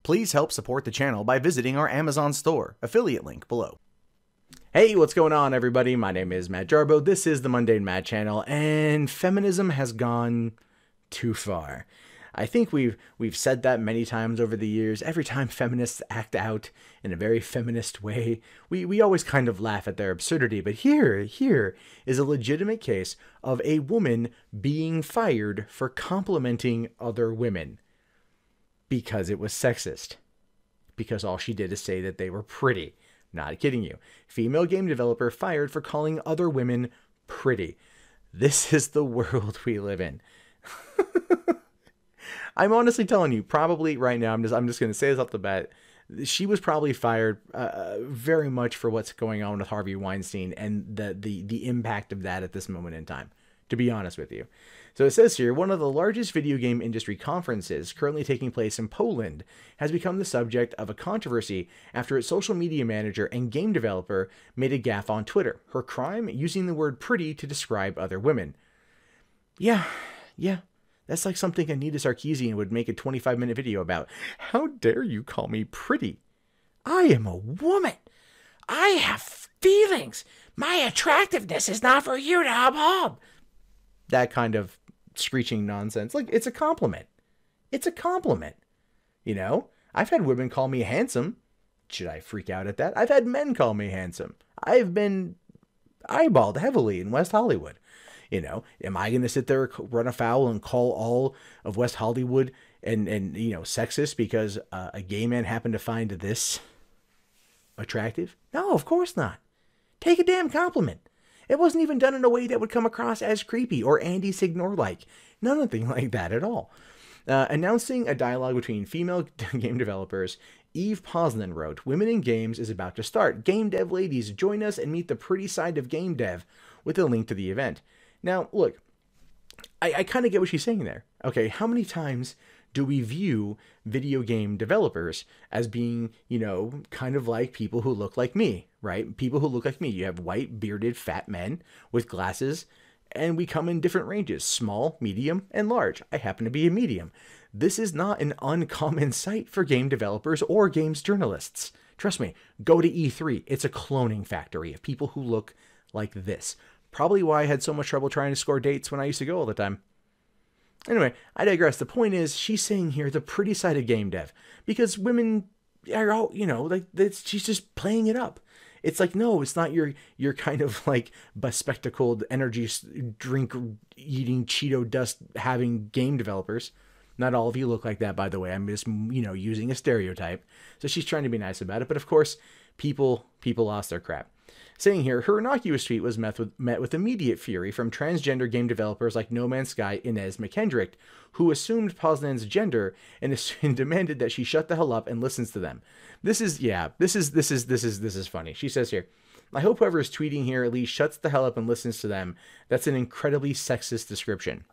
Please help support the channel by visiting our Amazon store, affiliate link below. Hey, what's going on everybody? My name is Matt Jarbo, this is the Mundane Mad channel, and feminism has gone too far. I think we've said that many times over the years. Every time feminists act out in a very feminist way, we always kind of laugh at their absurdity. But here is a legitimate case of a woman being fired for complimenting other women because it was sexist. Because all she did is say that they were pretty. Not kidding you. Female game developer fired for calling other women pretty. This is the world we live in. I'm honestly telling you, probably right now, I'm just going to say this off the bat. She was probably fired very much for what's going on with Harvey Weinstein and the impact of that at this moment in time, to be honest with you. So it says here, one of the largest video game industry conferences currently taking place in Poland has become the subject of a controversy after its social media manager and game developer made a gaffe on Twitter. Her crime, using the word pretty to describe other women. Yeah. That's like something Anita Sarkeesian would make a 25-minute video about. How dare you call me pretty? I am a woman. I have feelings. My attractiveness is not for you to hub. That kind of screeching nonsense. Like, it's a compliment. It's a compliment. You know? I've had women call me handsome. Should I freak out at that? I've had men call me handsome. I've been eyeballed heavily in West Hollywood. You know, am I going to sit there, run afoul, and call all of West Hollywood and you know, sexist because a gay man happened to find this attractive? No, of course not. Take a damn compliment. It wasn't even done in a way that would come across as creepy or Andy Signor-like. Nothing like that at all. Announcing a dialogue between female game developers, Eve Poznan wrote, "Women in Games is about to start. Game dev ladies, join us and meet the pretty side of game dev," with a link to the event. Now, look, I kind of get what she's saying there. Okay, how many times do we view video game developers as being, you know, kind of like people who look like me, right? People who look like me. You have white, bearded, fat men with glasses, and we come in different ranges, small, medium, and large. I happen to be a medium. This is not an uncommon sight for game developers or games journalists. Trust me, go to E3. It's a cloning factory of people who look like this. Probably why I had so much trouble trying to score dates when I used to go all the time. Anyway, I digress. The point is, she's saying here the pretty side of game dev. Because women are all, you know, like, she's just playing it up. It's like, no, it's not your kind of like bespectacled energy drink eating Cheeto dust having game developers. Not all of you look like that, by the way. I'm just, you know, using a stereotype. So she's trying to be nice about it. But of course, people lost their crap. Saying here, her innocuous tweet was met with immediate fury from transgender game developers like No Man's Sky Inez McKendrick, who assumed Poznan's gender and demanded that she shut the hell up and listens to them. This is funny. She says here, "I hope whoever is tweeting here at least shuts the hell up and listens to them. That's an incredibly sexist description."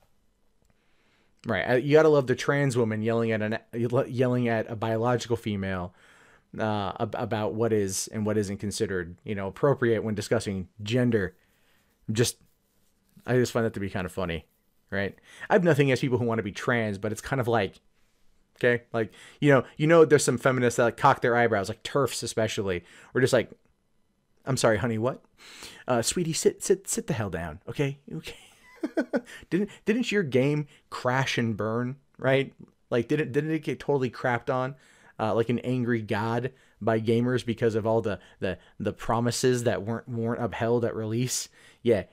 Right, you gotta love the trans woman yelling at a biological female about what is and what isn't considered, you know, appropriate when discussing gender. I just find that to be kind of funny, right? I have nothing against people who want to be trans, but it's kind of like, okay, like, you know, there's some feminists that like cock their eyebrows, like TERFs especially, or just like, I'm sorry, honey, what? Sweetie, sit the hell down, okay? Didn't your game crash and burn, right? Like, didn't it get totally crapped on? Like an angry god by gamers because of all the promises that weren't upheld at release. Yeah.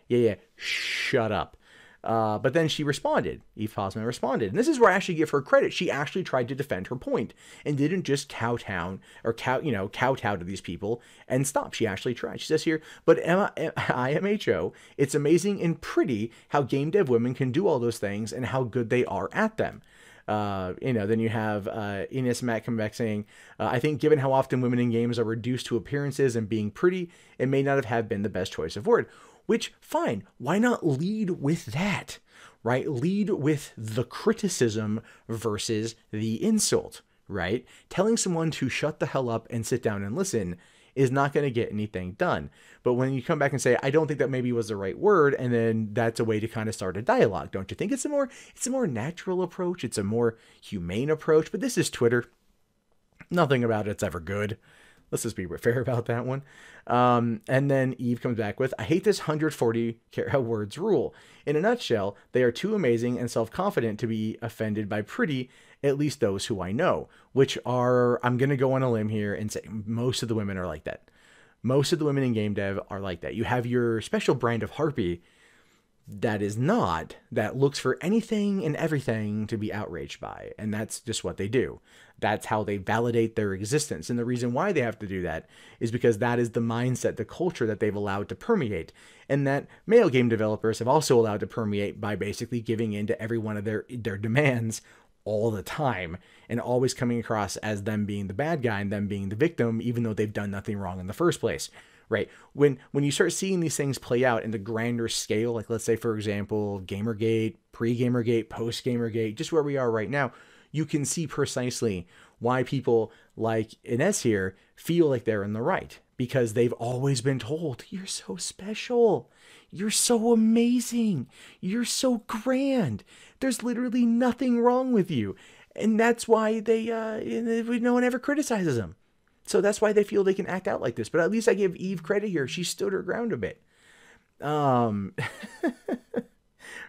Shut up. But then she responded. Eve Poznan responded. And this is where I actually give her credit. She actually tried to defend her point and didn't just kowtow to these people and stop. She actually tried. She says here, "But IMHO, it's amazing and pretty how game dev women can do all those things and how good they are at them." You know, then you have Ines Matt come back saying, "I think given how often women in games are reduced to appearances and being pretty, it may not have been the best choice of word." Which, fine, why not lead with that, right? Lead with the criticism versus the insult, right? Telling someone to shut the hell up and sit down and listen is not going to get anything done. But when you come back and say, I don't think that maybe was the right word, and then that's a way to kind of start a dialogue, don't you think? It's a more natural approach. It's a more humane approach. But this is Twitter. Nothing about it's ever good. Let's just be fair about that one. And then Eve comes back with, I hate this 140 words rule. In a nutshell, they are too amazing and self-confident to be offended by pretty, at least those who I know, which are, I'm going to go on a limb here and say most of the women are like that. Most of the women in game dev are like that. You have your special brand of harpy that is not, that looks for anything and everything to be outraged by. And that's just what they do. That's how they validate their existence. And the reason why they have to do that is because that is the mindset, the culture that they've allowed to permeate. And that male game developers have also allowed to permeate by basically giving in to every one of their demands all the time and always coming across as them being the bad guy and them being the victim, even though they've done nothing wrong in the first place. Right. When you start seeing these things play out in the grander scale, like let's say, for example, Gamergate, pre-Gamergate, post-Gamergate, just where we are right now, you can see precisely why people like Ines here feel like they're in the right, because they've always been told, you're so special. You're so amazing. You're so grand. There's literally nothing wrong with you. And that's why no one ever criticizes them. So that's why they feel they can act out like this. But at least I give Eve credit here. She stood her ground a bit.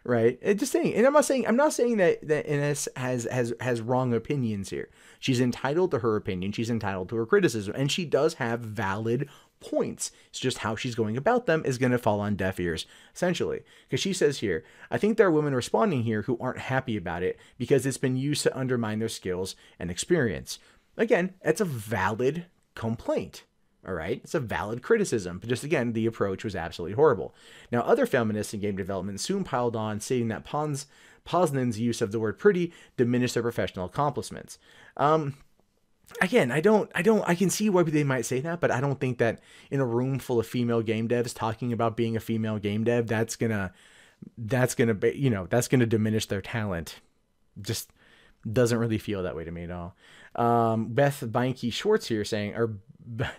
Right. And just saying, and I'm not saying that Ines has wrong opinions here. She's entitled to her opinion. She's entitled to her criticism, and she does have valid points. It's just how she's going about them is going to fall on deaf ears, essentially. Because she says here, I think there are women responding here who aren't happy about it because it's been used to undermine their skills and experience. Again, that's a valid complaint. All right. It's a valid criticism, but just again, the approach was absolutely horrible. Now, other feminists in game development soon piled on, saying that Poznan's use of the word pretty diminished their professional accomplishments. Again, I can see why they might say that, but I don't think that in a room full of female game devs talking about being a female game dev, that's gonna diminish their talent. Just doesn't really feel that way to me at all. Beth Beinke Schwartz here saying,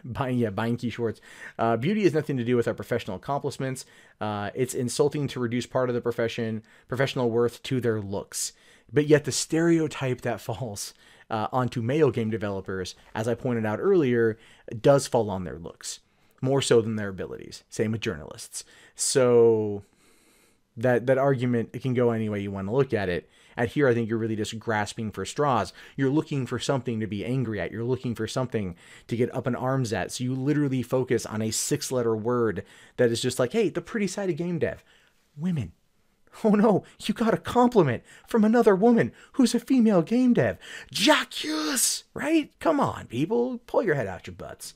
Beinke Schwartz, beauty has nothing to do with our professional accomplishments. It's insulting to reduce part of the professional worth to their looks. But yet the stereotype that falls onto male game developers, as I pointed out earlier, does fall on their looks more so than their abilities. Same with journalists. So that argument, it can go any way you want to look at it. And here, I think you're really just grasping for straws. You're looking for something to be angry at. You're looking for something to get up in arms at. So you literally focus on a 6-letter word that is just like, hey, the pretty side of game dev, women. Oh no, you got a compliment from another woman who's a female game dev. Jacques, right? Come on, people, pull your head out your butts.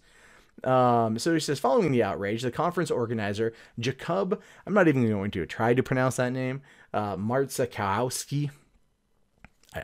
So he says, following the outrage, the conference organizer, Jakub, I'm not even going to try to pronounce that name, Marszałkowski,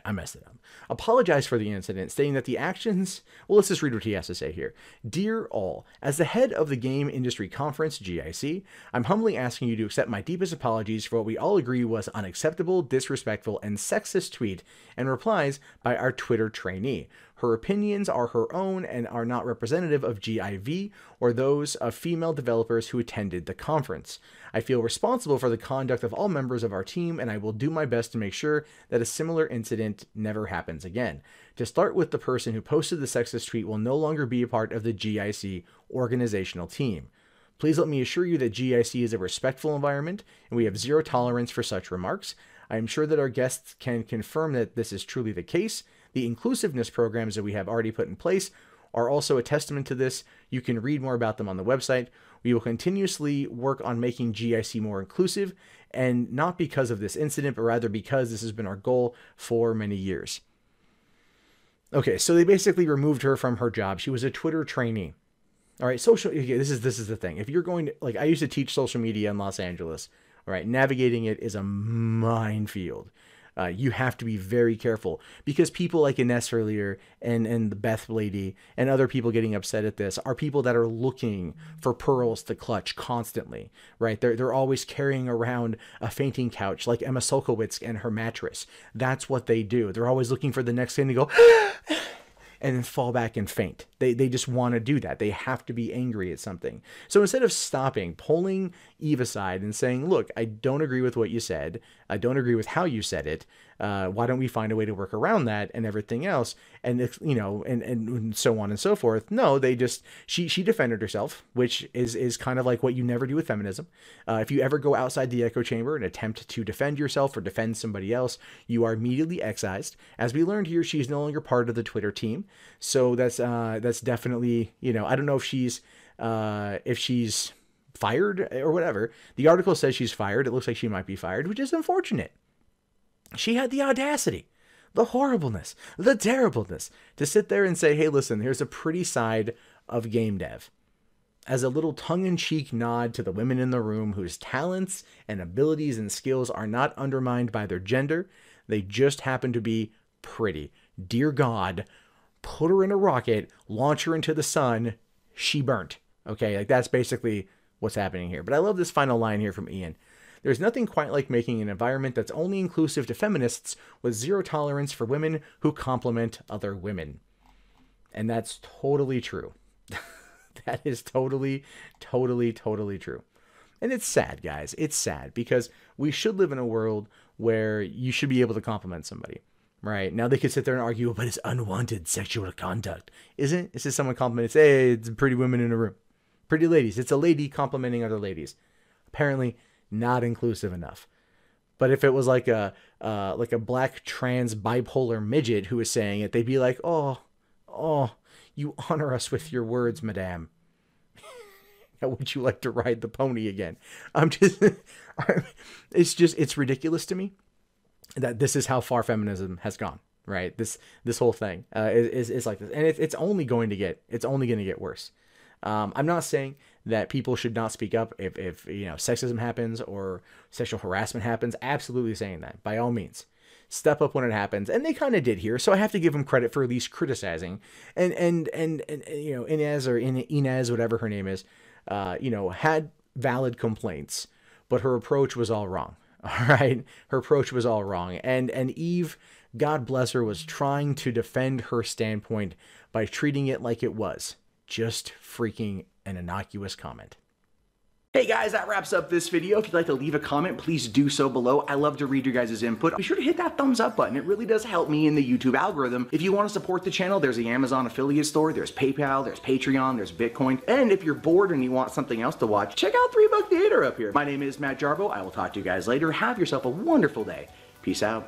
I messed it up, apologized for the incident, stating that the actions, well, let's just read what he has to say here. Dear all, as the head of the Game Industry Conference, GIC, I'm humbly asking you to accept my deepest apologies for what we all agree was unacceptable, disrespectful, and sexist tweet and replies by our Twitter trainee. Her opinions are her own and are not representative of GIV or those of female developers who attended the conference. I feel responsible for the conduct of all members of our team, and I will do my best to make sure that a similar incident never happens again. To start with, the person who posted the sexist tweet will no longer be a part of the GIC organizational team. Please let me assure you that GIC is a respectful environment, and we have zero tolerance for such remarks. I am sure that our guests can confirm that this is truly the case. The inclusiveness programs that we have already put in place are also a testament to this. You can read more about them on the website. We will continuously work on making GIC more inclusive, and not because of this incident, but rather because this has been our goal for many years. Okay, so they basically removed her from her job. She was a Twitter trainee. All right, this is the thing. If you're going to, like, I used to teach social media in Los Angeles. All right, navigating it is a minefield. You have to be very careful because people like Ines earlier and the Beth lady and other people getting upset at this are people that are looking for pearls to clutch constantly, right? They're always carrying around a fainting couch like Emma Solkowitz and her mattress. That's what they do. They're always looking for the next thing to go and then fall back and faint. They just want to do that. They have to be angry at something. So instead of stopping, pulling Eve aside and saying, look, I don't agree with what you said. I don't agree with how you said it. Why don't we find a way to work around that and everything else? And, you know, and so on and so forth. No, they just, she defended herself, which is kind of like what you never do with feminism. If you ever go outside the echo chamber and attempt to defend yourself or defend somebody else, you are immediately excised. As we learned here, she's no longer part of the Twitter team. So that's definitely, you know, I don't know if she's fired or whatever. The article says she's fired. It looks like she might be fired, which is unfortunate. She had the audacity, the horribleness, the terribleness to sit there and say, hey, listen, here's a pretty side of game dev. As a little tongue-in-cheek nod to the women in the room whose talents and abilities and skills are not undermined by their gender. They just happen to be pretty. Dear God, put her in a rocket, launch her into the sun, she burnt. Okay, like that's basically what's happening here. But I love this final line here from Ian. There's nothing quite like making an environment that's only inclusive to feminists with zero tolerance for women who compliment other women. And that's totally true. That is totally, totally, totally true. And it's sad, guys. It's sad because we should live in a world where you should be able to compliment somebody, right? Now they could sit there and argue, but it's unwanted sexual conduct. Isn't? It's just someone complimenting, hey, it's pretty women in a room. Pretty ladies. It's a lady complimenting other ladies. Apparently not inclusive enough. But if it was like a black trans bipolar midget who was saying it, they'd be like, oh, you honor us with your words, madame. Would you like to ride the pony again? It's ridiculous to me that this is how far feminism has gone, right? This whole thing is like this, and it's only going to get worse. I'm not saying that people should not speak up if you know, sexism happens or sexual harassment happens. Absolutely saying that, by all means. Step up when it happens, and they kind of did here, so I have to give them credit for at least criticizing. And you know, Inez, whatever her name is, you know, had valid complaints, but her approach was all wrong. All right, her approach was all wrong, and Eve, God bless her, was trying to defend her standpoint by treating it like it was just freaking an innocuous comment. Hey guys, that wraps up this video. If you'd like to leave a comment, please do so below. I love to read your guys' input. Be sure to hit that thumbs up button. It really does help me in the YouTube algorithm. If you want to support the channel, there's the Amazon affiliate store, there's PayPal, there's Patreon, there's Bitcoin. And if you're bored and you want something else to watch, check out 3 Buck Theater up here. My name is Matt Jarbo. I will talk to you guys later. Have yourself a wonderful day. Peace out.